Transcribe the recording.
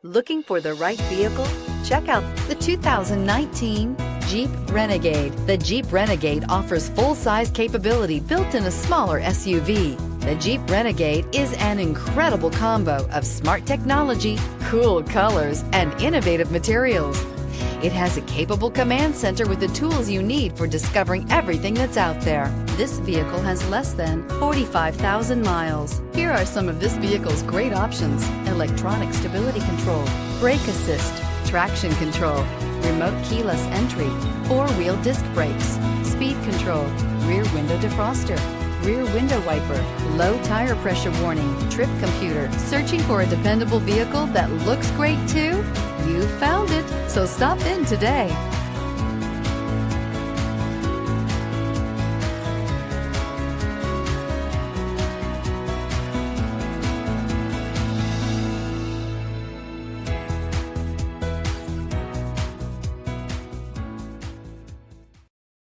Looking for the right vehicle? Check out the 2019 Jeep Renegade. The Jeep Renegade offers full-size capability built in a smaller SUV. The Jeep Renegade is an incredible combo of smart technology, cool colors, and innovative materials. It has a capable command center with the tools you need for discovering everything that's out there. This vehicle has less than 45,000 miles. Here are some of this vehicle's great options: electronic stability control, brake assist, traction control, remote keyless entry, four-wheel disc brakes, speed control, rear window defroster, rear window wiper, low tire pressure warning, trip computer. Searching for a dependable vehicle that looks great too? You found it, so stop in today.